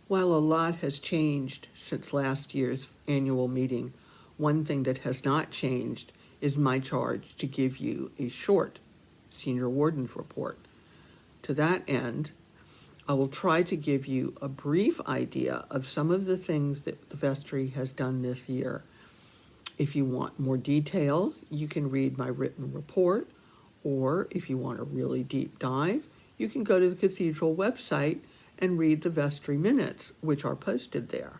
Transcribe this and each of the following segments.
While a lot has changed since last year's annual meeting, one thing that has not changed is my charge to give you a short senior warden's report. To that end, I will try to give you a brief idea of some of the things that the vestry has done this year. If you want more details, you can read my written report, or if you want a really deep dive, you can go to the cathedral website and read the vestry minutes, which are posted there.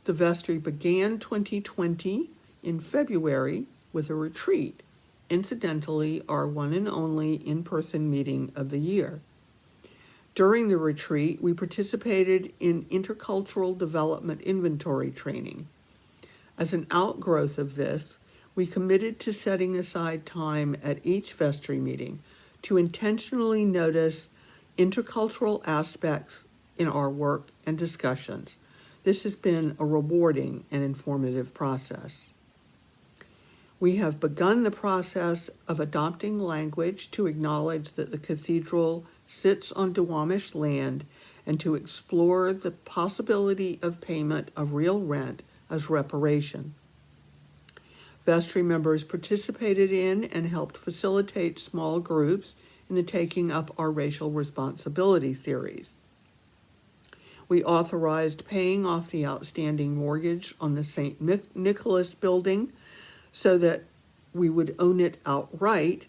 The vestry began 2020 in February with a retreat, incidentally our one and only in-person meeting of the year. During the retreat, we participated in intercultural development inventory training. As an outgrowth of this, we committed to setting aside time at each vestry meeting to intentionally notice intercultural aspects in our work and discussions. This has been a rewarding and informative process. We have begun the process of adopting language to acknowledge that the cathedral sits on Duwamish land and to explore the possibility of payment of real rent as reparation. Vestry members participated in and helped facilitate small groups in the Taking Up Our Racial Responsibility series. We authorized paying off the outstanding mortgage on the St. Nicholas building so that we would own it outright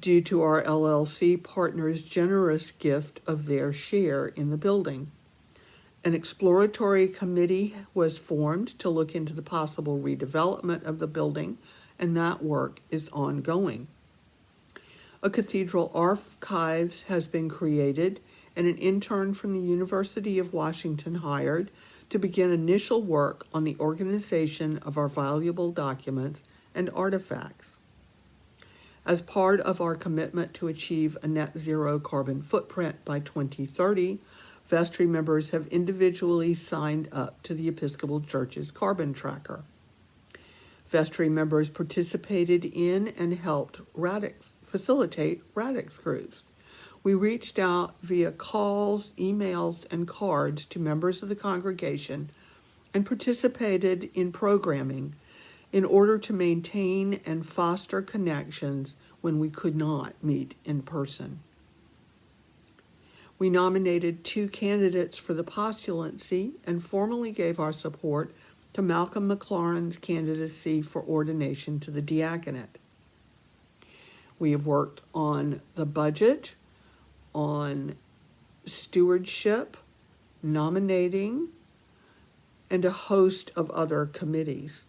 due to our LLC partners' generous gift of their share in the building. An exploratory committee was formed to look into the possible redevelopment of the building, and that work is ongoing. A cathedral archives has been created and an intern from the University of Washington hired to begin initial work on the organization of our valuable documents and artifacts. As part of our commitment to achieve a net zero carbon footprint by 2030, vestry members have individually signed up to the Episcopal Church's carbon tracker. Vestry members participated in and helped facilitate Radix groups. We reached out via calls, emails, and cards to members of the congregation and participated in programming in order to maintain and foster connections when we could not meet in person. We nominated 2 candidates for the postulancy and formally gave our support to Malcolm McLaurin's candidacy for ordination to the diaconate. We have worked on the budget, on stewardship, nominating, and a host of other committees.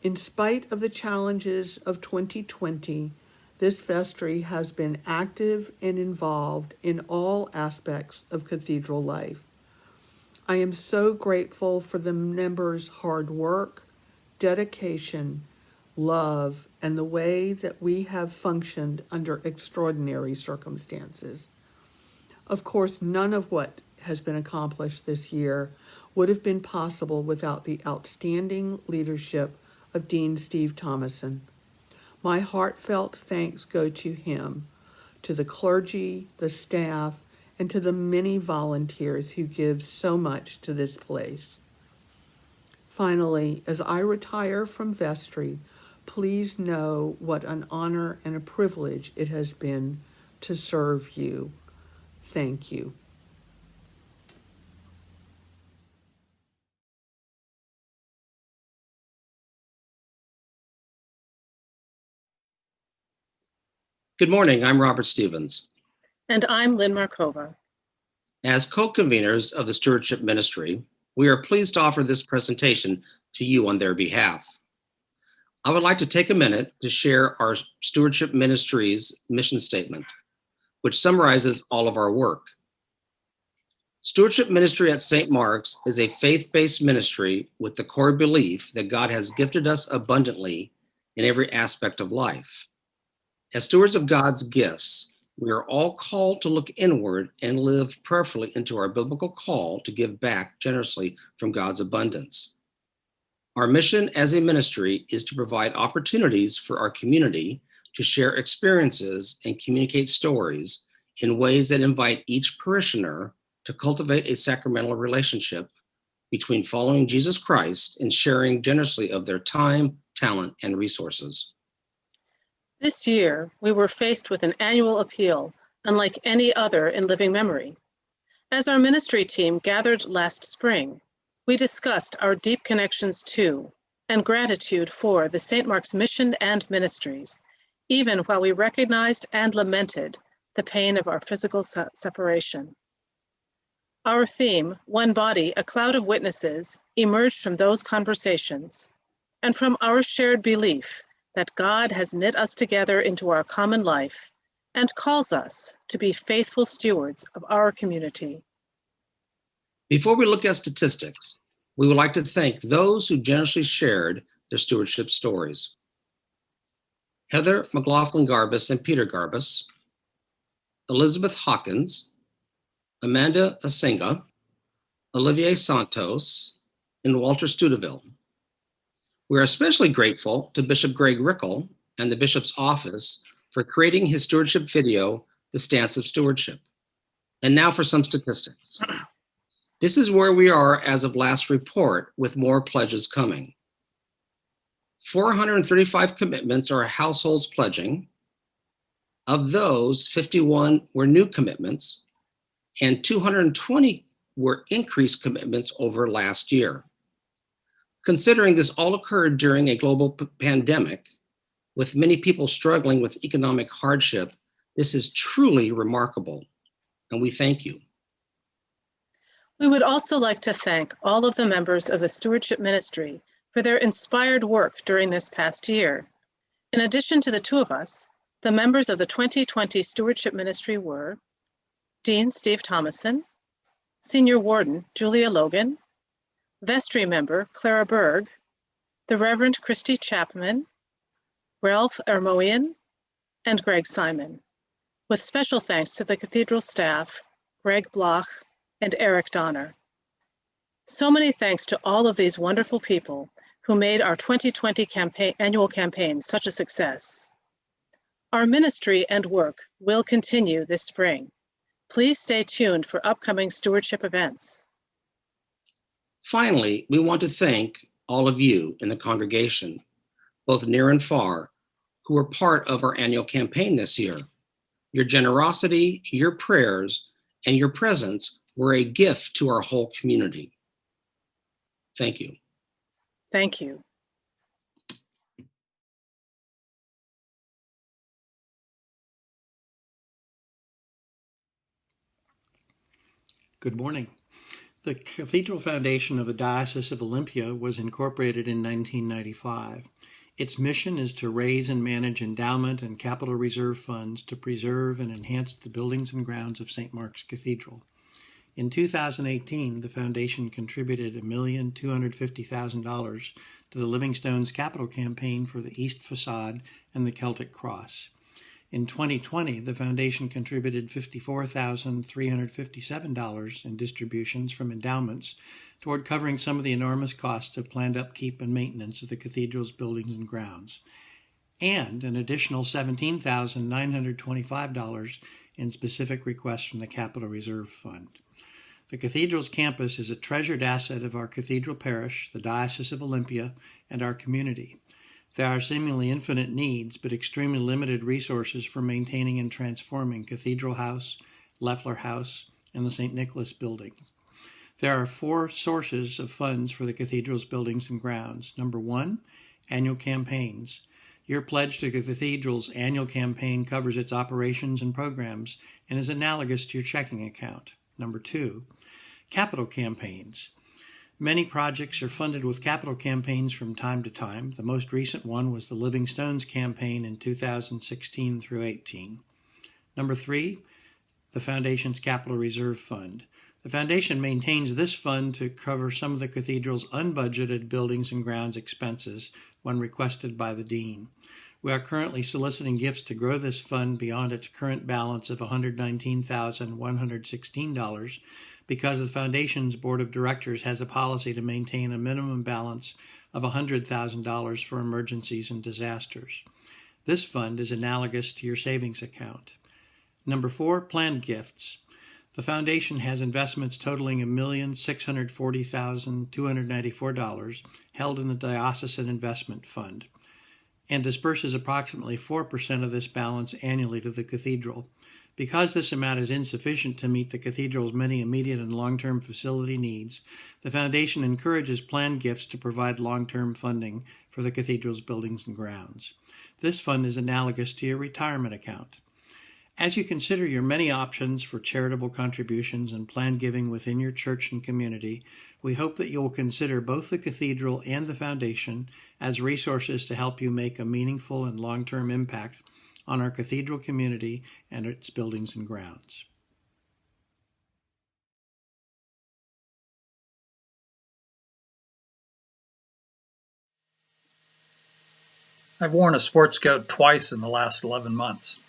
In spite of the challenges of 2020, this vestry has been active and involved in all aspects of cathedral life. I am so grateful for the members' hard work, dedication, love, and the way that we have functioned under extraordinary circumstances. Of course, none of what has been accomplished this year would have been possible without the outstanding leadership of Dean Steve Thomason. My heartfelt thanks go to him, to the clergy, the staff, and to the many volunteers who give so much to this place. Finally, as I retire from vestry, please know what an honor and a privilege it has been to serve you. Thank you. Good morning, I'm Robert Stevens. And I'm Lynn Markova. As co-conveners of the Stewardship Ministry, we are pleased to offer this presentation to you on their behalf. I would like to take a minute to share our Stewardship Ministry's mission statement, which summarizes all of our work. Stewardship Ministry at St. Mark's is a faith-based ministry with the core belief that God has gifted us abundantly in every aspect of life. As stewards of God's gifts, we are all called to look inward and live prayerfully into our biblical call to give back generously from God's abundance. Our mission as a ministry is to provide opportunities for our community to share experiences and communicate stories in ways that invite each parishioner to cultivate a sacramental relationship between following Jesus Christ and sharing generously of their time, talent, and resources. This year, we were faced with an annual appeal unlike any other in living memory. As our ministry team gathered last spring, we discussed our deep connections to and gratitude for the St. Mark's mission and ministries, even while we recognized and lamented the pain of our physical separation. Our theme, One Body, a Cloud of Witnesses, emerged from those conversations and from our shared belief that God has knit us together into our common life and calls us to be faithful stewards of our community. Before we look at statistics, we would like to thank those who generously shared their stewardship stories. Heather McLaughlin Garbus and Peter Garbus, Elizabeth Hawkins, Amanda Asenga, Olivier Santos, and Walter Studeville. We are especially grateful to Bishop Greg Rickel and the Bishop's office for creating his stewardship video, The Stance of Stewardship. And now for some statistics. This is where we are as of last report, with more pledges coming. 435 commitments are households pledging. Of those, 51 were new commitments, and 220 were increased commitments over last year. Considering this all occurred during a global pandemic, with many people struggling with economic hardship, this is truly remarkable, and we thank you. We would also like to thank all of the members of the Stewardship Ministry for their inspired work during this past year. In addition to the two of us, the members of the 2020 Stewardship Ministry were Dean Steve Thomason, Senior Warden Julia Logan, Vestry Member Clara Berg, the Reverend Christy Chapman, Ralph Ermoian, and Greg Simon, with special thanks to the Cathedral staff, Greg Bloch, and Eric Donner. So many thanks to all of these wonderful people who made our 2020 annual campaign such a success. Our ministry and work will continue this spring. Please stay tuned for upcoming stewardship events. Finally, we want to thank all of you in the congregation, both near and far, who were part of our annual campaign this year. Your generosity, your prayers, and your presence were a gift to our whole community. Thank you. Thank you. Good morning. The Cathedral Foundation of the Diocese of Olympia was incorporated in 1995. Its mission is to raise and manage endowment and capital reserve funds to preserve and enhance the buildings and grounds of St. Mark's Cathedral. In 2018, the foundation contributed $1,250,000 to the Living Stones Capital Campaign for the East Facade and the Celtic Cross. In 2020, the foundation contributed $54,357 in distributions from endowments toward covering some of the enormous costs of planned upkeep and maintenance of the cathedral's buildings and grounds, and an additional $17,925 in specific requests from the Capital Reserve Fund. The cathedral's campus is a treasured asset of our cathedral parish, the Diocese of Olympia, and our community. There are seemingly infinite needs, but extremely limited resources for maintaining and transforming Cathedral House, Leffler House, and the St. Nicholas Building. There are 4 sources of funds for the cathedral's buildings and grounds. Number 1, annual campaigns. Your pledge to the cathedral's annual campaign covers its operations and programs and is analogous to your checking account. Number 2, capital campaigns. Many projects are funded with capital campaigns from time to time. The most recent one was the Living Stones campaign in 2016 through 18. Number 3, the Foundation's Capital Reserve Fund. The Foundation maintains this fund to cover some of the cathedral's unbudgeted buildings and grounds expenses when requested by the Dean. We are currently soliciting gifts to grow this fund beyond its current balance of $119,116 because the Foundation's Board of Directors has a policy to maintain a minimum balance of $100,000 for emergencies and disasters. This fund is analogous to your savings account. Number 4, planned gifts. The foundation has investments totaling $1,640,294 held in the Diocesan Investment Fund and disperses approximately 4% of this balance annually to the cathedral. Because this amount is insufficient to meet the cathedral's many immediate and long-term facility needs, the foundation encourages planned gifts to provide long-term funding for the cathedral's buildings and grounds. This fund is analogous to your retirement account. As you consider your many options for charitable contributions and planned giving within your church and community, we hope that you will consider both the cathedral and the foundation as resources to help you make a meaningful and long-term impact on our cathedral community and its buildings and grounds. I've worn a sports coat twice in the last 11 months.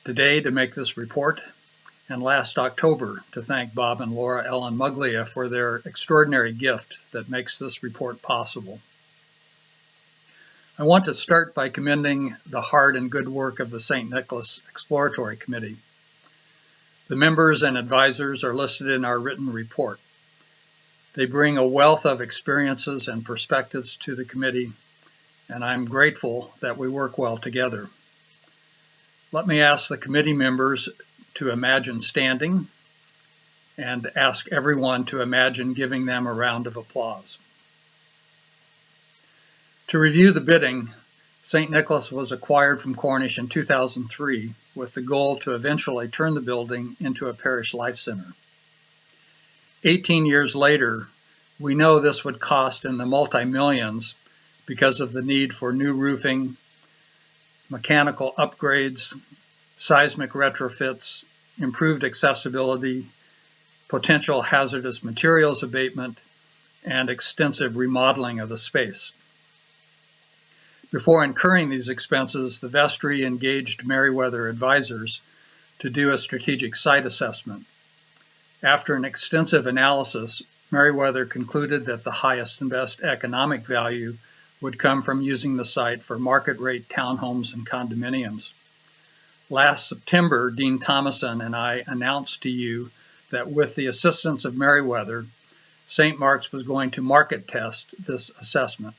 Today to make this report, and last October to thank Bob and Laura Ellen Muglia for their extraordinary gift that makes this report possible. I want to start by commending the hard and good work of the St. Nicholas Exploratory Committee. The members and advisors are listed in our written report. They bring a wealth of experiences and perspectives to the committee, and I'm grateful that we work well together. Let me ask the committee members to imagine standing and ask everyone to imagine giving them a round of applause. To review the bidding, St. Nicholas was acquired from Cornish in 2003 with the goal to eventually turn the building into a parish life center. 18 years later, we know this would cost in the multi-millions because of the need for new roofing, mechanical upgrades, seismic retrofits, improved accessibility, potential hazardous materials abatement, and extensive remodeling of the space. Before incurring these expenses, the vestry engaged Meriwether advisors to do a strategic site assessment. After an extensive analysis, Meriwether concluded that the highest and best economic value would come from using the site for market rate townhomes and condominiums. Last September, Dean Thomason and I announced to you that with the assistance of Meriwether, St. Mark's was going to market test this assessment.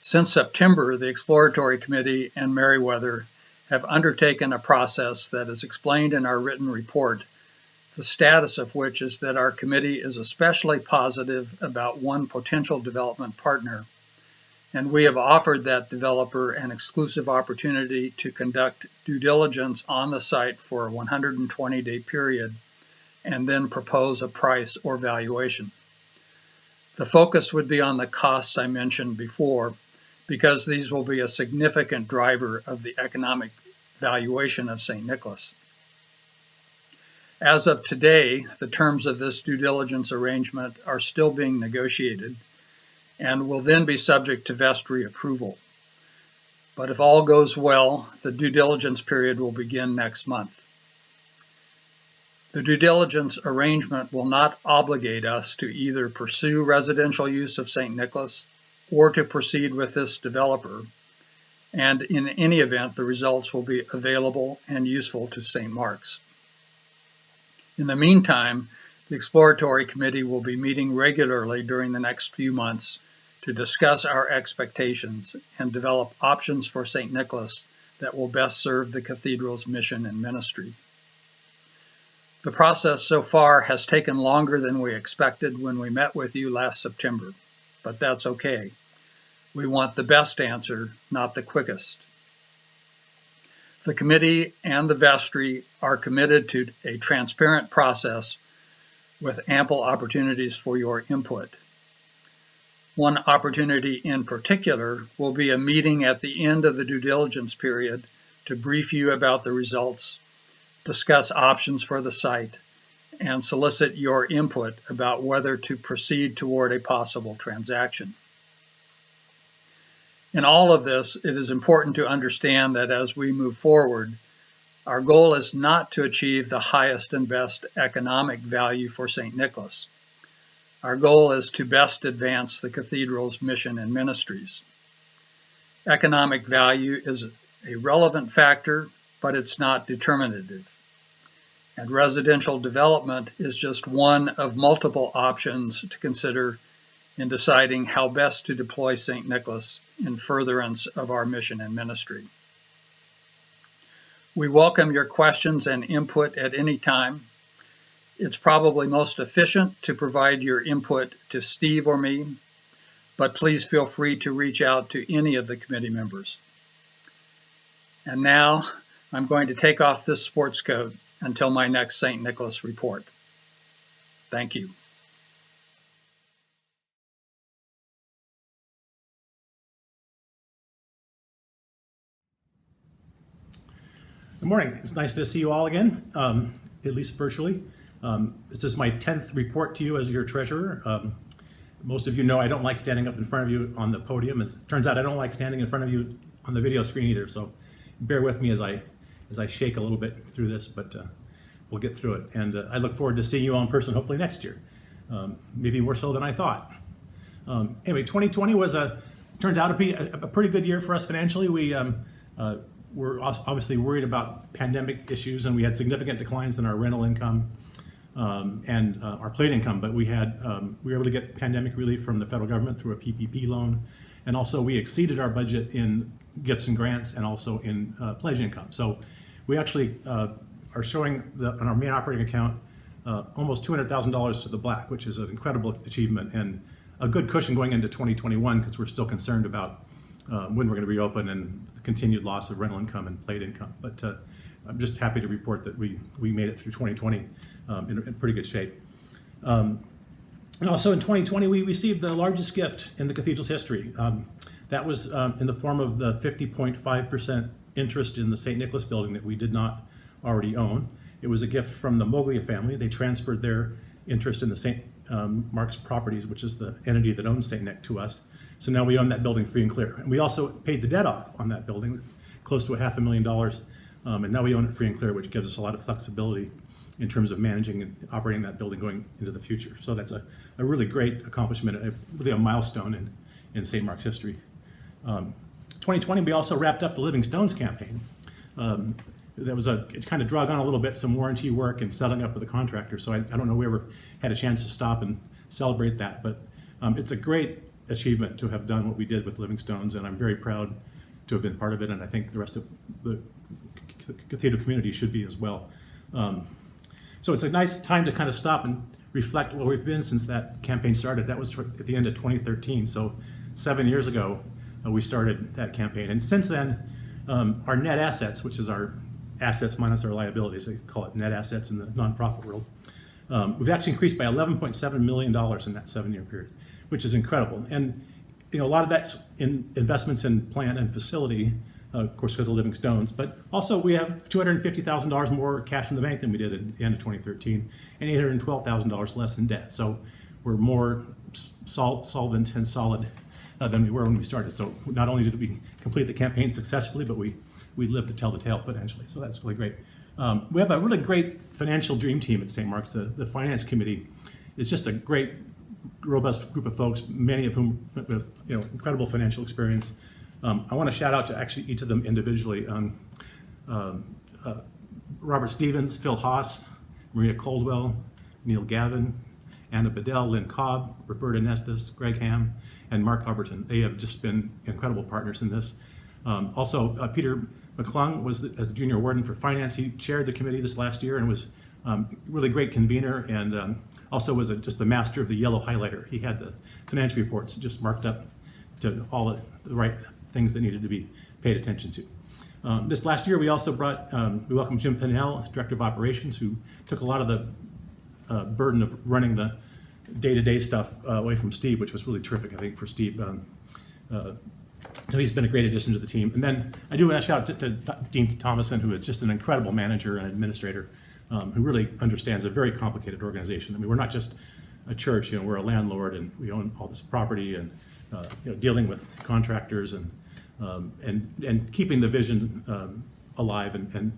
Since September, the Exploratory Committee and Meriwether have undertaken a process that is explained in our written report, the status of which is that our committee is especially positive about one potential development partner, and we have offered that developer an exclusive opportunity to conduct due diligence on the site for a 120-day period and then propose a price or valuation. The focus would be on the costs I mentioned before, because these will be a significant driver of the economic valuation of St. Nicholas. As of today, the terms of this due diligence arrangement are still being negotiated and will then be subject to vestry approval. But if all goes well, the due diligence period will begin next month. The due diligence arrangement will not obligate us to either pursue residential use of St. Nicholas or to proceed with this developer, and in any event, the results will be available and useful to St. Mark's. In the meantime, the Exploratory Committee will be meeting regularly during the next few months to discuss our expectations and develop options for St. Nicholas that will best serve the cathedral's mission and ministry. The process so far has taken longer than we expected when we met with you last September, but that's okay. We want the best answer, not the quickest. The committee and the vestry are committed to a transparent process with ample opportunities for your input. One opportunity in particular will be a meeting at the end of the due diligence period to brief you about the results, discuss options for the site, and solicit your input about whether to proceed toward a possible transaction. In all of this, it is important to understand that as we move forward, our goal is not to achieve the highest and best economic value for St. Nicholas. Our goal is to best advance the cathedral's mission and ministries. Economic value is a relevant factor, but it's not determinative. And residential development is just one of multiple options to consider in deciding how best to deploy St. Nicholas in furtherance of our mission and ministry. We welcome your questions and input at any time. It's probably most efficient to provide your input to Steve or me, but please feel free to reach out to any of the committee members. And now I'm going to take off this sports coat until my next St. Nicholas report. Thank you. Good morning. It's nice to see you all again, at least virtually. This is my 10th report to you as your treasurer. Most of you know I don't like standing up in front of you on the podium. It turns out I don't like standing in front of you on the video screen either, so bear with me as I shake a little bit through this, but we'll get through it. And I look forward to seeing you all in person hopefully next year, maybe more so than I thought. Anyway, 2020 turned out to be a pretty good year for us financially. We're obviously worried about pandemic issues, and we had significant declines in our rental income and our plate income, but we were able to get pandemic relief from the federal government through a PPP loan, and also we exceeded our budget in gifts and grants and also in pledge income. So we actually are showing on our main operating account almost $200,000 to the black, which is an incredible achievement and a good cushion going into 2021 because we're still concerned about when we're going to reopen and the continued loss of rental income and plate income. But I'm just happy to report that we made it through 2020 in pretty good shape. And also in 2020, we received the largest gift in the cathedral's history. That was in the form of the 50.5% interest in the St. Nicholas building that we did not already own. It was a gift from the Moglia family. They transferred their interest in the St. Mark's Properties, which is the entity that owns St. Nick, to us. So now we own that building free and clear. And we also paid the debt off on that building, close to $500,000. And now we own it free and clear, which gives us a lot of flexibility in terms of managing and operating that building going into the future. So that's a really great accomplishment, really a milestone in St. Mark's history. 2020, we also wrapped up the Living Stones campaign. It kind of drug on a little bit, some warranty work and settling up with the contractor. So I don't know if we ever had a chance to stop and celebrate that, but it's a great achievement to have done what we did with Living Stones, and I'm very proud to have been part of it, and I think the rest of the cathedral community should be as well. So it's a nice time to kind of stop and reflect where we've been since that campaign started. That was at the end of 2013, so 7 years ago we started that campaign, and since then our net assets, which is our assets minus our liabilities, they call it net assets in the nonprofit world, we've actually increased by $11.7 million in that 7-year period, which is incredible. And a lot of that's in investments in plant and facility, of course, because of Living Stones, but also we have $250,000 more cash in the bank than we did at the end of 2013, and $812,000 less in debt. So we're more solvent and solid than we were when we started. So not only did we complete the campaign successfully, but we lived to tell the tale financially. So that's really great. We have a really great financial dream team at St. Mark's. The finance committee is just a great, robust group of folks, many of whom with incredible financial experience. I want to shout out to actually each of them individually. Robert Stevens, Phil Haas, Maria Coldwell, Neil Gavin, Anna Bedell, Lynn Cobb, Roberta Nestus, Greg Ham, and Mark Huberton. They have just been incredible partners in this. Also, Peter McClung was as junior warden for finance. He chaired the committee this last year and was really great convener, and also was just the master of the yellow highlighter. He had the financial reports just marked up to all the right things that needed to be paid attention to. This last year, we also we welcomed Jim Pinnell, Director of Operations, who took a lot of the burden of running the day-to-day stuff away from Steve, which was really terrific, I think, for Steve. So he's been a great addition to the team. And then I do want to shout out to Dean Thomason, who is just an incredible manager and administrator, who really understands a very complicated organization. I mean, we're not just a church, we're a landlord and we own all this property, and dealing with contractors and keeping the vision alive and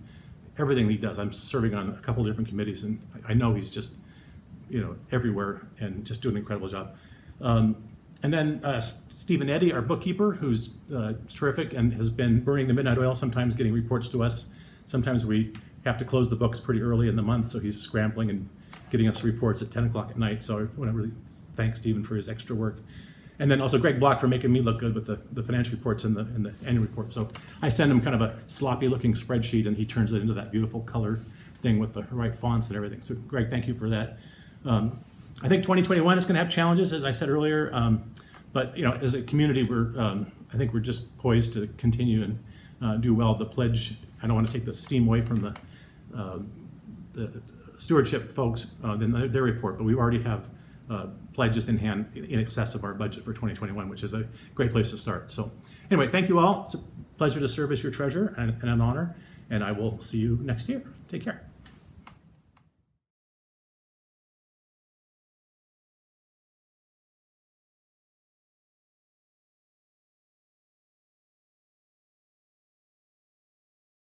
everything he does. I'm serving on a couple of different committees, and I know he's just everywhere and just doing an incredible job. And then Stephen Eddy, our bookkeeper, who's terrific and has been burning the midnight oil, sometimes getting reports to us sometimes we have to close the books pretty early in the month, so he's scrambling and getting us reports at 10 o'clock at night. So I want to really thank Stephen for his extra work. And then also Greg Block for making me look good with the financial reports and the annual report. So I send him kind of a sloppy looking spreadsheet, and he turns it into that beautiful color thing with the right fonts and everything. So Greg, thank you for that. I think 2021 is going to have challenges, as I said earlier. But as a community, I think we're just poised to continue and do well. The pledge, I don't want to take the steam away from the stewardship folks, their report, but we already have pledges in hand in excess of our budget for 2021, which is a great place to start. So anyway, thank you all. It's a pleasure to serve as your treasurer and an honor, and I will see you next year. Take care.